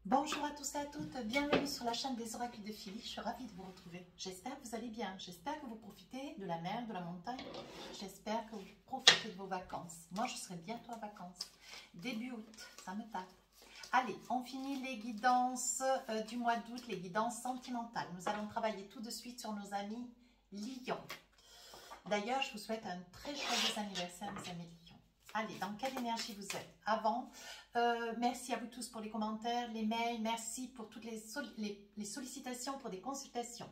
Bonjour à tous et à toutes, bienvenue sur la chaîne des oracles de Philly, je suis ravie de vous retrouver. J'espère que vous allez bien, j'espère que vous profitez de la mer, de la montagne, j'espère que vous profitez de vos vacances. Moi je serai bientôt en vacances, début août, ça me tape. Allez, on finit les guidances du mois d'août, les guidances sentimentales. Nous allons travailler tout de suite sur nos amis Lions. D'ailleurs, je vous souhaite un très joyeux anniversaire, mes amis Lions. Allez, dans quelle énergie vous êtes? Avant, merci à vous tous pour les commentaires, les mails, merci pour toutes les sollicitations pour des consultations.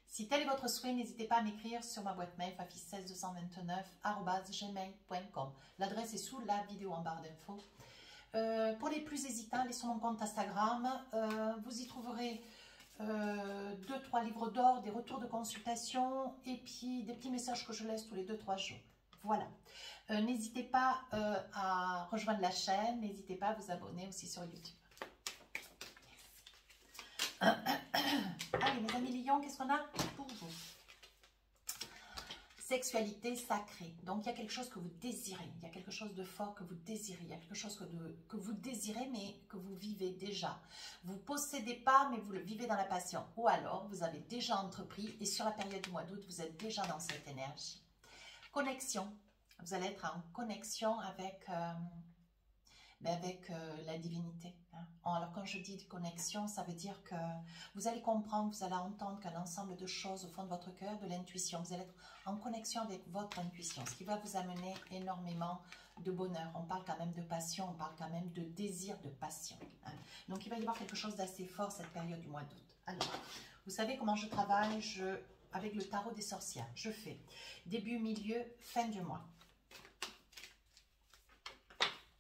Si tel est votre souhait, n'hésitez pas à m'écrire sur ma boîte mail fafis16229@gmail.com. L'adresse est sous la vidéo en barre d'infos. Pour les plus hésitants, allez sur mon compte Instagram, vous y trouverez 2-3 livres d'or, des retours de consultation et puis des petits messages que je laisse tous les 2-3 jours. Voilà. N'hésitez pas à rejoindre la chaîne, n'hésitez pas à vous abonner aussi sur YouTube. Allez, mes amis Lions, qu'est-ce qu'on a pour vous? Sexualité sacrée. Donc, il y a quelque chose que vous désirez, il y a quelque chose de fort que vous désirez, il y a quelque chose que vous désirez, mais que vous vivez déjà. Vous ne possédez pas, mais vous le vivez dans la passion. Ou alors, vous avez déjà entrepris et sur la période du mois d'août, vous êtes déjà dans cette énergie. Connexion. Vous allez être en connexion avec la divinité. Hein. Alors quand je dis connexion, ça veut dire que vous allez comprendre, vous allez entendre qu'un ensemble de choses au fond de votre cœur, de l'intuition. Vous allez être en connexion avec votre intuition, ce qui va vous amener énormément de bonheur. On parle quand même de passion, on parle quand même de désir de passion. Hein. Donc il va y avoir quelque chose d'assez fort cette période du mois d'août. Alors, vous savez comment je travaille avec le tarot des sorcières. Je fais début, milieu, fin du mois.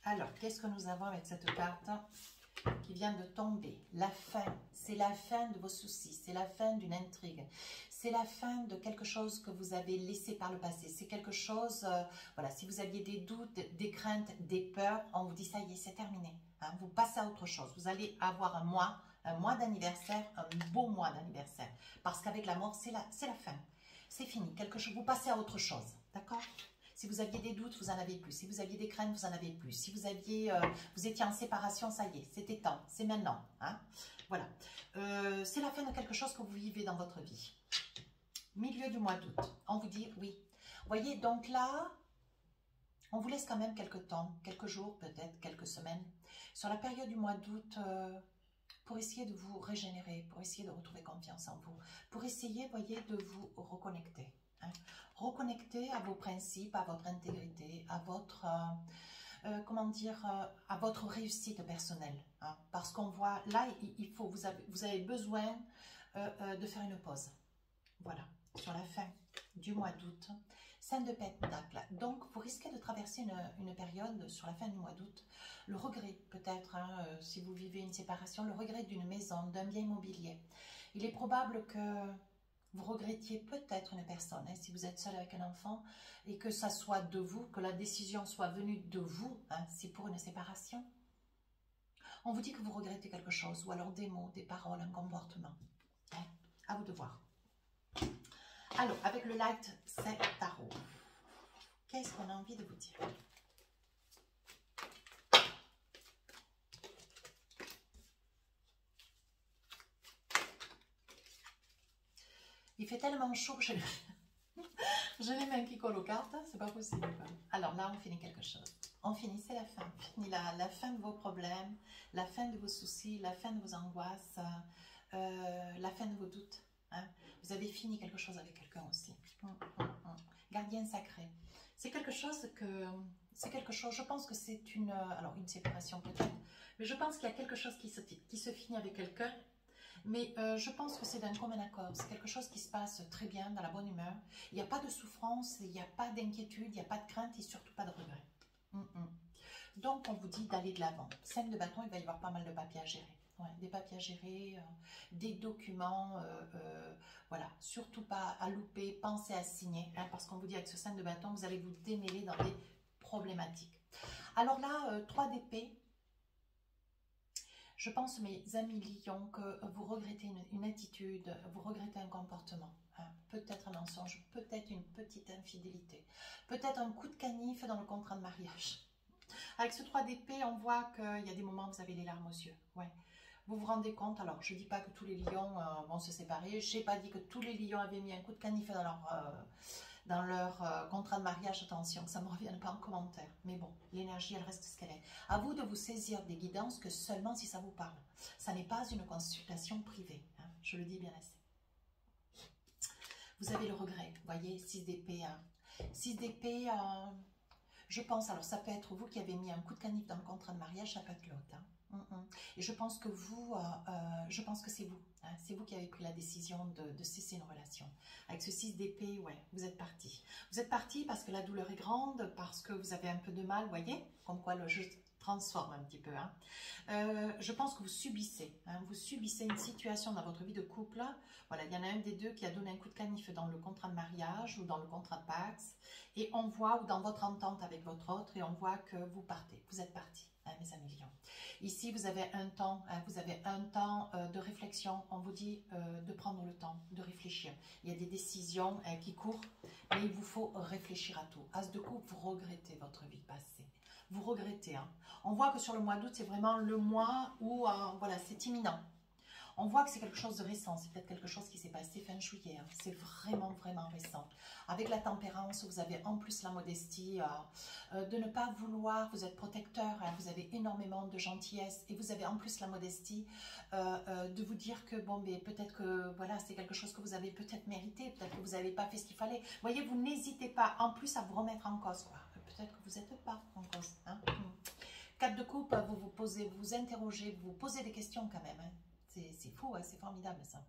Alors, qu'est-ce que nous avons avec cette carte qui vient de tomber? La fin, c'est la fin de vos soucis, c'est la fin d'une intrigue, c'est la fin de quelque chose que vous avez laissé par le passé, c'est quelque chose, voilà, si vous aviez des doutes, des craintes, des peurs, on vous dit ça y est, c'est terminé, hein, vous passez à autre chose, vous allez avoir un mois d'anniversaire, un beau mois d'anniversaire, parce qu'avec la mort, c'est la fin, c'est fini, quelque chose, vous passez à autre chose, d'accord? Si vous aviez des doutes, vous n'en avez plus. Si vous aviez des craintes, vous n'en avez plus. Si vous étiez en séparation, ça y est, c'était temps, c'est maintenant. Hein? Voilà. C'est la fin de quelque chose que vous vivez dans votre vie. Milieu du mois d'août, on vous dit oui. Vous voyez, donc là, on vous laisse quand même quelques temps, quelques jours, peut-être quelques semaines, sur la période du mois d'août, pour essayer de vous régénérer, pour essayer de retrouver confiance en vous, pour essayer, voyez, de vous reconnecter. Hein. Reconnecter à vos principes, à votre intégrité, à votre, à votre réussite personnelle. Hein. Parce qu'on voit, là, vous avez besoin de faire une pause. Voilà, sur la fin du mois d'août. 5 de Pentacle. Donc, vous risquez de traverser une période sur la fin du mois d'août. Le regret, peut-être, hein, si vous vivez une séparation, le regret d'une maison, d'un bien immobilier. Il est probable que vous regrettiez peut-être une personne, hein, si vous êtes seul avec un enfant, et que ça soit de vous, que la décision soit venue de vous, hein, c'est pour une séparation. On vous dit que vous regrettez quelque chose, ou alors des mots, des paroles, un comportement. Hein, à vous de voir. Alors, avec le Light Set Tarot, qu'est-ce qu'on a envie de vous dire? Il fait tellement chaud que j'ai les mains qui collent aux cartes, c'est pas possible. Alors là, on finit quelque chose. On finit, c'est la fin. On finit la fin de vos problèmes, la fin de vos soucis, la fin de vos angoisses, la fin de vos doutes. Hein. Vous avez fini quelque chose avec quelqu'un aussi. Gardien sacré. C'est quelque chose je pense que c'est alors une séparation peut-être, mais je pense qu'il y a quelque chose qui se finit avec quelqu'un. Mais je pense que c'est d'un commun accord, c'est quelque chose qui se passe très bien, dans la bonne humeur. Il n'y a pas de souffrance, il n'y a pas d'inquiétude, il n'y a pas de crainte et surtout pas de regret. Donc on vous dit d'aller de l'avant. 5 de bâton, il va y avoir pas mal de papiers à gérer. Ouais, des papiers à gérer, des documents, voilà, surtout pas à louper, pensez à signer, hein, parce qu'on vous dit avec ce 5 de bâton, vous allez vous démêler dans des problématiques. Alors là, 3 d'épée. Je pense, mes amis Lions, que vous regrettez une attitude, vous regrettez un comportement, hein, peut-être un mensonge, peut-être une petite infidélité, peut-être un coup de canif dans le contrat de mariage. Avec ce 3 d'épée, on voit qu'il y a des moments où vous avez les larmes aux yeux. Ouais. Vous vous rendez compte, alors je ne dis pas que tous les lions vont se séparer, je n'ai pas dit que tous les lions avaient mis un coup de canif dans leur contrat de mariage, attention, que ça ne me revienne pas en commentaire. Mais bon, l'énergie, elle reste ce qu'elle est. À vous de vous saisir des guidances que seulement si ça vous parle. Ça n'est pas une consultation privée, hein, je le dis bien assez. Vous avez le regret, vous voyez, 6 d'épée. 6 d'épée, je pense, alors ça peut être vous qui avez mis un coup de canif dans le contrat de mariage, ça peut être l'autre. Hein. Et je pense que vous, je pense que c'est vous. Hein, c'est vous qui avez pris la décision de cesser une relation. Avec ce 6 d'épée, ouais, vous êtes parti. Vous êtes parti parce que la douleur est grande, parce que vous avez un peu de mal, vous voyez, comme quoi le jeu transforme un petit peu. Hein. Je pense que vous subissez une situation dans votre vie de couple. Voilà, il y en a un des deux qui a donné un coup de canif dans le contrat de mariage ou dans le contrat de Pax. Et on voit, ou dans votre entente avec votre autre, et on voit que vous partez. Vous êtes parti. Mes amis lions. Ici, vous avez un temps, de réflexion. On vous dit de prendre le temps, de réfléchir. Il y a des décisions qui courent, mais il vous faut réfléchir à tout. As de coupe, vous regrettez votre vie passée. Vous regrettez. Hein. On voit que sur le mois d'août, c'est vraiment le mois où voilà, c'est imminent. On voit que c'est quelque chose de récent, c'est peut-être quelque chose qui s'est passé fin juillet, hein. C'est vraiment, vraiment récent. Avec la tempérance, vous avez en plus la modestie de ne pas vouloir, vous êtes protecteur, hein, vous avez énormément de gentillesse et vous avez en plus la modestie de vous dire que bon, mais peut-être que voilà, c'est quelque chose que vous avez peut-être mérité, peut-être que vous n'avez pas fait ce qu'il fallait. Vous voyez, vous n'hésitez pas en plus à vous remettre en cause, quoi. Peut-être que vous n'êtes pas en cause. Hein. 4 de coupe, vous vous posez, vous vous interrogez, vous vous posez des questions quand même, hein. C'est fou, hein, c'est formidable ça.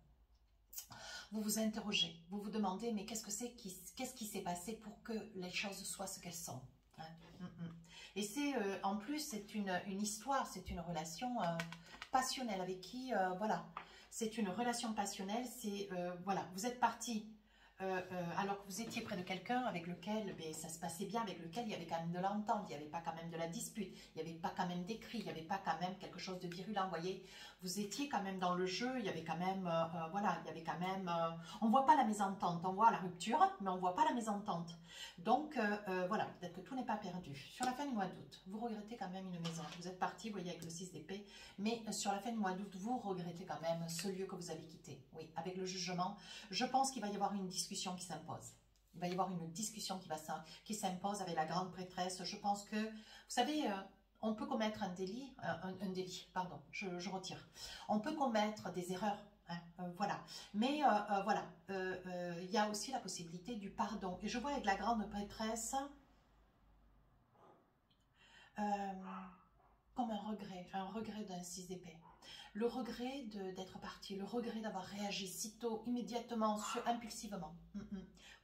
Vous vous interrogez, vous vous demandez, mais qu'est-ce qui s'est passé pour que les choses soient ce qu'elles sont, hein. Et c'est, en plus, c'est une histoire, c'est une relation passionnelle avec qui, voilà, c'est une relation passionnelle, c'est, voilà, vous êtes parti alors que vous étiez près de quelqu'un avec lequel ça se passait bien, avec lequel il y avait quand même de l'entente, il n'y avait pas quand même de la dispute, il n'y avait pas quand même des cris, il n'y avait pas quand même quelque chose de virulent, vous voyez, vous étiez quand même dans le jeu, il y avait quand même, voilà, il y avait quand même, on ne voit pas la mésentente, on voit la rupture, mais on ne voit pas la mésentente. Donc, voilà, peut-être que tout n'est pas perdu. Sur la fin du mois d'août, vous regrettez quand même une maison, vous êtes parti, vous voyez, avec le 6 d'épée, mais sur la fin du mois d'août, vous regrettez quand même ce lieu que vous avez quitté, oui, avec le jugement, je pense qu'il va y avoir une discussion qui s'impose. Il va y avoir une discussion qui s'impose avec la grande prêtresse. Je pense que, vous savez, on peut commettre un délit, pardon, je retire. On peut commettre des erreurs, hein, voilà. Mais voilà, il y a aussi la possibilité du pardon. Et je vois avec la grande prêtresse comme un regret d'un 6 d'épée. Le regret d'être parti, le regret d'avoir réagi sitôt, immédiatement, impulsivement.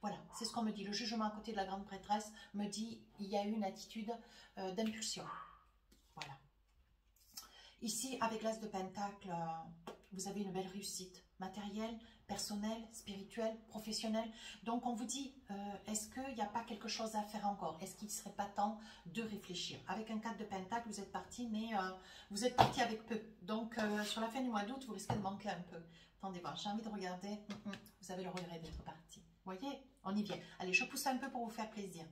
Voilà, c'est ce qu'on me dit. Le jugement à côté de la grande prêtresse me dit il y a eu une attitude d'impulsion. Voilà. Ici, avec l'As de Pentacle, vous avez une belle réussite matérielle, personnelle, spirituelle, professionnelle. Donc, on vous dit, est-ce qu'il n'y a pas quelque chose à faire encore? Est-ce qu'il ne serait pas temps de réfléchir? Avec un 4 de Pentacle, vous êtes parti, mais vous êtes parti avec peu. Donc, sur la fin du mois d'août, vous risquez de manquer un peu. Attendez voir, j'ai envie de regarder. Vous avez le regret d'être parti. Vous voyez, on y vient. Allez, je pousse un peu pour vous faire plaisir.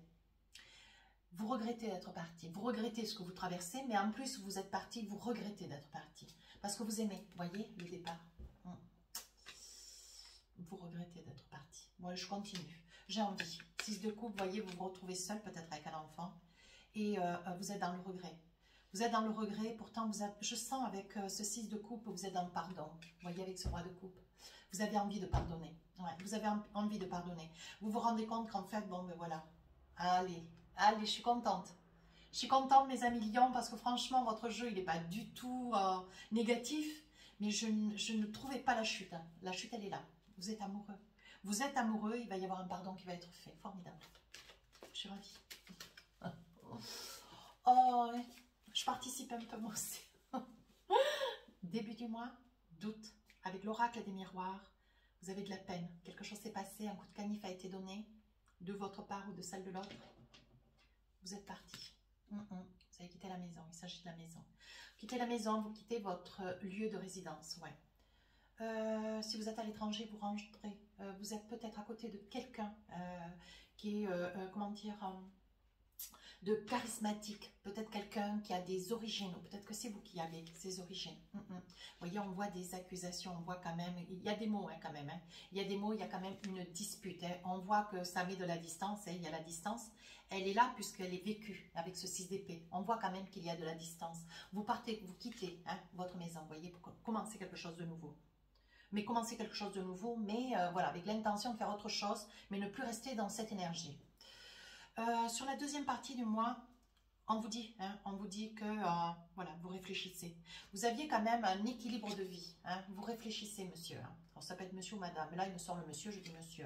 Vous regrettez d'être parti, vous regrettez ce que vous traversez, mais en plus, vous êtes parti, vous regrettez d'être parti. Parce que vous aimez, vous voyez, le départ. Vous regrettez d'être parti. Bon, je continue. J'ai envie. 6 de coupe, vous voyez, vous vous retrouvez seul, peut-être avec un enfant. Et vous êtes dans le regret. Vous êtes dans le regret, pourtant, je sens avec ce 6 de coupe, vous êtes dans le pardon. Vous voyez, avec ce roi de coupe. Vous avez envie de pardonner. Ouais, vous avez envie de pardonner. Vous vous rendez compte qu'en fait, bon, ben voilà. Allez, je suis contente. Je suis contente, mes amis lions, parce que franchement, votre jeu, il n'est pas du tout négatif. Mais je ne trouvais pas la chute. Hein. La chute, elle est là. Vous êtes amoureux. Vous êtes amoureux, il va y avoir un pardon qui va être fait. Formidable. Je suis ravie. Oh, ouais. Je participe un peu moi aussi. Début du mois d'août, avec l'oracle des miroirs, vous avez de la peine. Quelque chose s'est passé, un coup de canif a été donné, de votre part ou de celle de l'autre. Vous êtes parti. Vous avez quitté la maison, il s'agit de la maison. Vous quittez la maison, vous quittez votre lieu de résidence, ouais. Si vous êtes à l'étranger, vous rentrez. Vous êtes peut-être à côté de quelqu'un qui est, comment dire, de charismatique, peut-être quelqu'un qui a des origines, ou peut-être que c'est vous qui avez ces origines. Vous voyez, on voit des accusations, on voit quand même, il y a des mots quand même, il y a des mots, il y a quand même une dispute, on voit que ça met de la distance, il y a la distance, elle est là puisqu'elle est vécue avec ce 6 d'épée, on voit quand même qu'il y a de la distance, vous partez, vous quittez votre maison, vous voyez, pour commencer quelque chose de nouveau. Mais commencer quelque chose de nouveau, mais voilà, avec l'intention de faire autre chose, mais ne plus rester dans cette énergie. Sur la deuxième partie du mois, on vous dit que voilà, vous réfléchissez. Vous aviez quand même un équilibre de vie. Vous réfléchissez, monsieur. Alors, ça peut être monsieur ou madame. Mais là, il me sort le monsieur, je dis monsieur.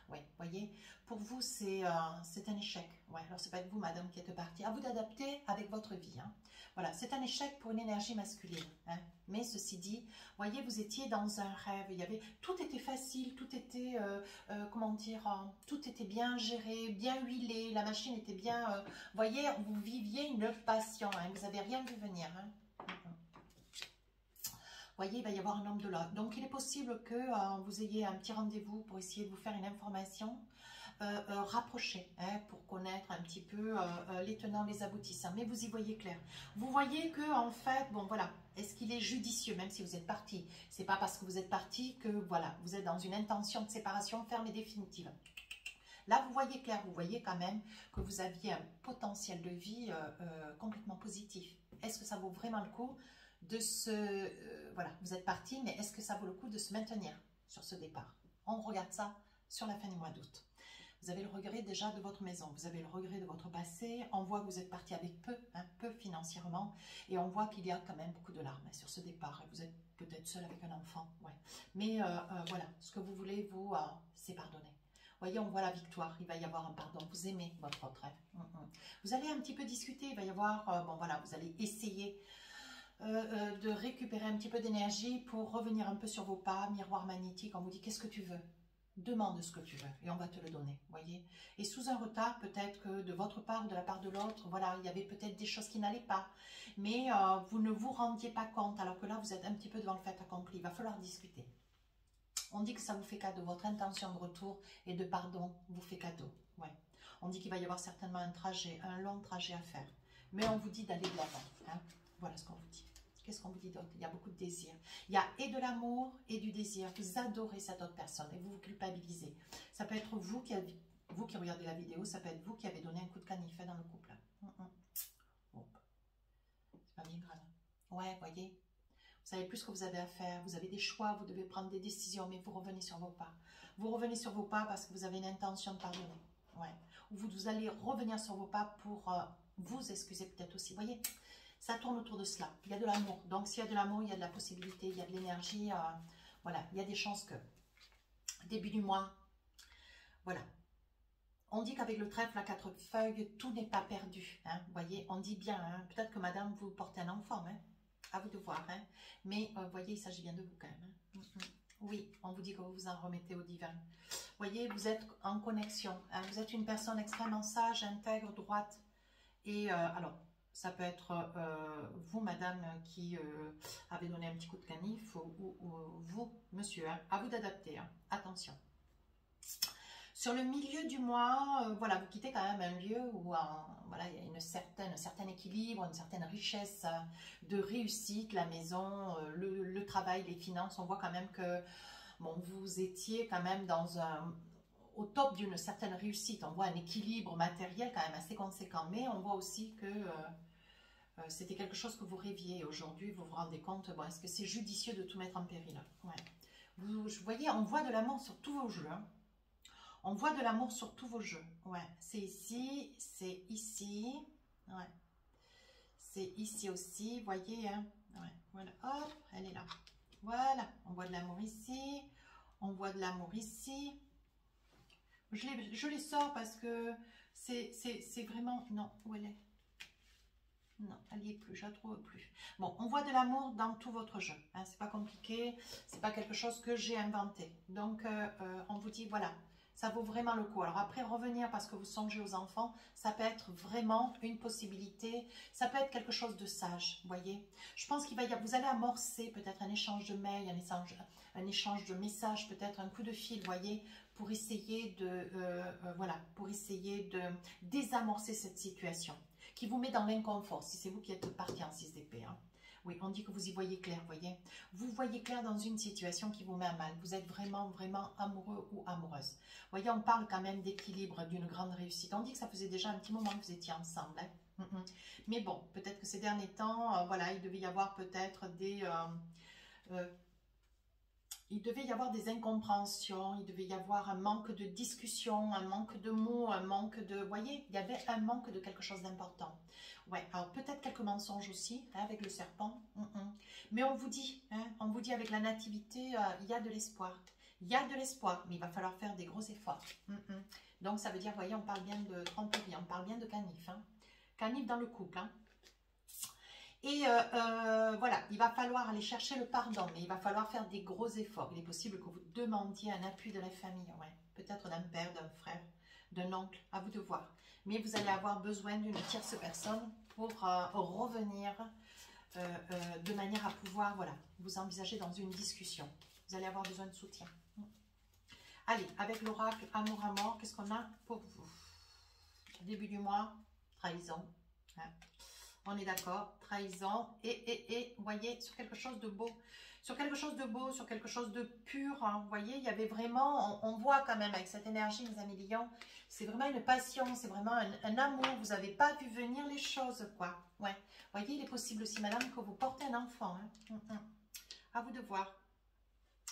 Oui, voyez. Pour vous, c'est un échec. Ouais, alors, c'est pas vous, madame, qui êtes partie. À vous d'adapter avec votre vie. Voilà, c'est un échec pour une énergie masculine. Mais ceci dit, voyez, vous étiez dans un rêve. Tout était facile, tout était, comment dire, tout était bien géré, bien huilé. La machine était bien, voyez, vous viviez une passion. Vous n'avez rien vu venir. Voyez, il va y avoir un homme de l'autre. Donc, il est possible que vous ayez un petit rendez-vous pour essayer de vous faire une information. Rapprocher pour connaître un petit peu les tenants, les aboutissants, mais vous y voyez clair. Vous voyez que en fait, bon voilà, est-ce qu'il est judicieux, même si vous êtes parti? C'est pas parce que vous êtes parti que voilà, vous êtes dans une intention de séparation ferme et définitive. Là, vous voyez clair, vous voyez quand même que vous aviez un potentiel de vie complètement positif. Est-ce que ça vaut vraiment le coup de voilà, vous êtes parti, mais est-ce que ça vaut le coup de se maintenir sur ce départ? On regarde ça sur la fin du mois d'août. Vous avez le regret déjà de votre maison, vous avez le regret de votre passé, on voit que vous êtes parti avec peu financièrement, et on voit qu'il y a quand même beaucoup de larmes sur ce départ, et vous êtes peut-être seul avec un enfant, ouais. Mais voilà, ce que vous voulez, vous, c'est pardonner. Vous voyez, on voit la victoire, il va y avoir un pardon, vous aimez votre autre. Vous allez un petit peu discuter, il va y avoir, bon voilà, vous allez essayer de récupérer un petit peu d'énergie pour revenir un peu sur vos pas, miroir magnétique, on vous dit qu'est-ce que tu veux? Demande ce que tu veux et on va te le donner, voyez. Et sous un retard, peut-être que de votre part ou de la part de l'autre, voilà, il y avait peut-être des choses qui n'allaient pas, mais vous ne vous rendiez pas compte, alors que là, vous êtes un petit peu devant le fait accompli. Il va falloir discuter. On dit que ça vous fait cadeau, votre intention de retour et de pardon vous fait cadeau, ouais. On dit qu'il va y avoir certainement un long trajet à faire, mais on vous dit d'aller de l'avant, Voilà ce qu'on vous dit. Qu'est-ce qu'on vous dit d'autre? Il y a beaucoup de désir. Il y a et de l'amour et du désir. Vous adorez cette autre personne et vous vous culpabilisez. Ça peut être vous qui regardez la vidéo, ça peut être vous qui avez donné un coup de canif dans le couple. C'est pas bien grave. Ouais, voyez. Vous savez plus ce que vous avez à faire. Vous avez des choix, vous devez prendre des décisions, mais vous revenez sur vos pas. Vous revenez sur vos pas parce que vous avez une intention de pardonner. Ouais. Ou vous allez revenir sur vos pas pour vous excuser peut-être aussi. Voyez, ça tourne autour de cela. Il y a de l'amour. Donc, s'il y a de l'amour, il y a de la possibilité, il y a de l'énergie. Voilà, il y a des chances que début du mois, voilà. On dit qu'avec le trèfle à 4 feuilles, tout n'est pas perdu. Vous voyez, on dit bien. Peut-être que madame, vous portez un enfant. À vous de voir. Mais, vous voyez, il s'agit bien de vous quand même. Oui, on vous dit que vous vous en remettez au divin. Vous voyez, vous êtes en connexion. Vous êtes une personne extrêmement sage, intègre, droite. Et alors, ça peut être vous, madame, qui avez donné un petit coup de canif, ou vous, monsieur. À vous d'adapter. Attention. Sur le milieu du mois, voilà, vous quittez quand même un lieu où voilà, il y a un certain équilibre, une certaine richesse de réussite, la maison, le travail, les finances. On voit quand même que bon, vous étiez quand même au top d'une certaine réussite. On voit un équilibre matériel quand même assez conséquent, mais on voit aussi que c'était quelque chose que vous rêviez. Aujourd'hui, vous vous rendez compte, bon, est-ce que c'est judicieux de tout mettre en péril? Ouais. Vous voyez, on voit de l'amour sur tous vos jeux. On voit de l'amour sur tous vos jeux. Ouais, c'est ici, c'est ici. Ouais. C'est ici aussi, voyez. Ouais, voilà. Hop, elle est là. Voilà, on voit de l'amour ici. On voit de l'amour ici. Je les sors parce que c'est vraiment... Non, où elle est? Non, elle n'y est plus, je la trouve plus. Bon, on voit de l'amour dans tout votre jeu. C'est pas compliqué, c'est pas quelque chose que j'ai inventé. Donc, on vous dit, voilà, Ça vaut vraiment le coup. Alors après, revenir parce que vous songez aux enfants, ça peut être vraiment une possibilité. Ça peut être quelque chose de sage, vous voyez. Je pense qu'il va y avoir, vous allez amorcer peut-être un échange de mails, un échange de messages, peut-être un coup de fil, vous voyez, pour essayer de, voilà, pour essayer de désamorcer cette situation qui vous met dans l'inconfort, si c'est vous qui êtes parti en 6 d'épée, hein. Oui, on dit que vous y voyez clair, vous voyez. Vous voyez clair dans une situation qui vous met à mal. Vous êtes vraiment, vraiment amoureux ou amoureuse. Vous voyez, on parle quand même d'équilibre, d'une grande réussite. On dit que ça faisait déjà un petit moment que vous étiez ensemble, hein. Mais bon, peut-être que ces derniers temps, voilà, il devait y avoir peut-être des... il devait y avoir des incompréhensions, il devait y avoir un manque de discussion, un manque de mots, un manque de... Vous voyez, il y avait un manque de quelque chose d'important. Ouais, alors peut-être quelques mensonges aussi, hein, avec le serpent. Mais on vous dit, hein, on vous dit avec la nativité, il y a de l'espoir. Il y a de l'espoir, mais il va falloir faire des gros efforts. Donc ça veut dire, vous voyez, on parle bien de tromperie, on parle bien de canif. Hein. Canif dans le couple, hein. Et voilà, il va falloir aller chercher le pardon, mais il va falloir faire des gros efforts. Il est possible que vous demandiez un appui de la famille, ouais. Peut-être d'un père, d'un frère, d'un oncle, à vous de voir. Mais vous allez avoir besoin d'une tierce personne pour revenir de manière à pouvoir, voilà, vous envisager dans une discussion. Vous allez avoir besoin de soutien. Allez, avec l'oracle amour à mort, qu'est-ce qu'on a pour vous? Début du mois, trahison. Hein. On est d'accord, trahison, et vous voyez, sur quelque chose de beau, sur quelque chose de beau, sur quelque chose de pur, hein, vous voyez, il y avait vraiment, on voit quand même avec cette énergie, mes amis lions, c'est vraiment une passion, c'est vraiment un amour, vous n'avez pas vu venir les choses, quoi, ouais, vous voyez, il est possible aussi, madame, que vous portez un enfant, hein. À vous de voir,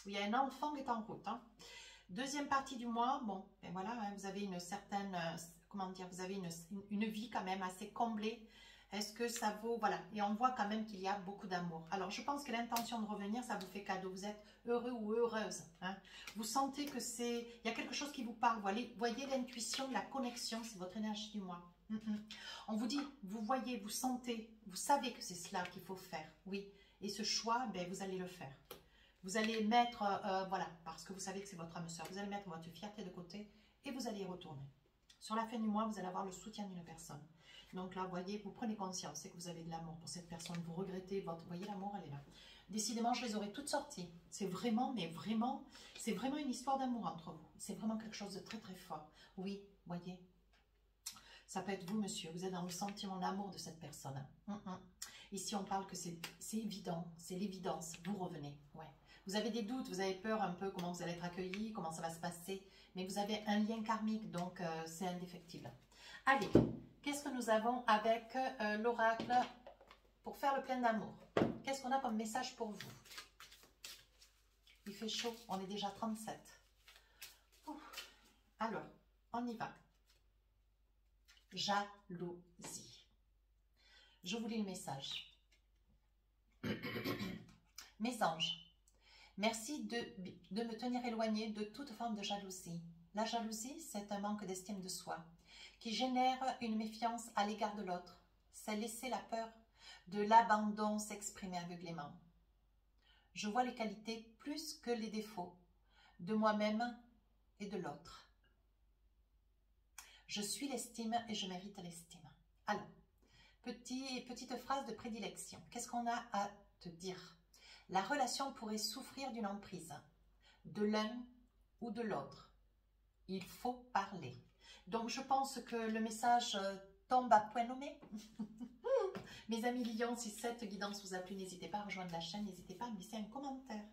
il y a un enfant qui est en route, hein. Deuxième partie du mois, bon, ben voilà, hein, vous avez une certaine, comment dire, vous avez une vie quand même assez comblée. Est-ce que ça vaut, voilà, et on voit quand même qu'il y a beaucoup d'amour. Alors, je pense que l'intention de revenir, ça vous fait cadeau. Vous êtes heureux ou heureuse. Hein. Vous sentez que c'est, il y a quelque chose qui vous parle. Voyez l'intuition, la connexion, c'est votre énergie du mois. On vous dit, vous voyez, vous sentez, vous savez que c'est cela qu'il faut faire. Oui, et ce choix, ben, vous allez le faire. Vous allez mettre, voilà, parce que vous savez que c'est votre âme sœur, vous allez mettre votre fierté de côté et vous allez y retourner. Sur la fin du mois, vous allez avoir le soutien d'une personne. Donc là, vous voyez, vous prenez conscience, c'est que vous avez de l'amour pour cette personne, vous regrettez votre... Vous voyez, l'amour, elle est là. Décidément, je les aurais toutes sorties. C'est vraiment, mais vraiment, c'est vraiment une histoire d'amour entre vous. C'est vraiment quelque chose de très, très fort. Oui, vous voyez, ça peut être vous, monsieur. Vous êtes dans le sentiment d'amour de cette personne. Ici, on parle que c'est évident, c'est l'évidence. Vous revenez, ouais. Vous avez des doutes, vous avez peur un peu comment vous allez être accueilli, comment ça va se passer. Mais vous avez un lien karmique, donc c'est indéfectible. Allez, qu'est-ce que nous avons avec l'oracle pour faire le plein d'amour? Qu'est-ce qu'on a comme message pour vous? Il fait chaud, on est déjà 37. Ouf. Alors, on y va. Jalousie. Je vous lis le message. Mes anges, merci de me tenir éloigné de toute forme de jalousie. La jalousie, c'est un manque d'estime de soi qui génère une méfiance à l'égard de l'autre. C'est laisser la peur de l'abandon s'exprimer aveuglément. Je vois les qualités plus que les défauts de moi-même et de l'autre. Je suis l'estime et je mérite l'estime. Alors, petite phrase de prédilection. Qu'est-ce qu'on a à te dire? La relation pourrait souffrir d'une emprise de l'un ou de l'autre. Il faut parler. Donc, je pense que le message tombe à point nommé. Mes amis lions, si cette guidance vous a plu, n'hésitez pas à rejoindre la chaîne, n'hésitez pas à me laisser un commentaire.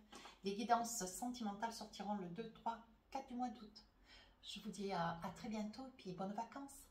Les guidances sentimentales sortiront le 2, 3, 4 du mois d'août. Je vous dis à très bientôt et puis bonnes vacances.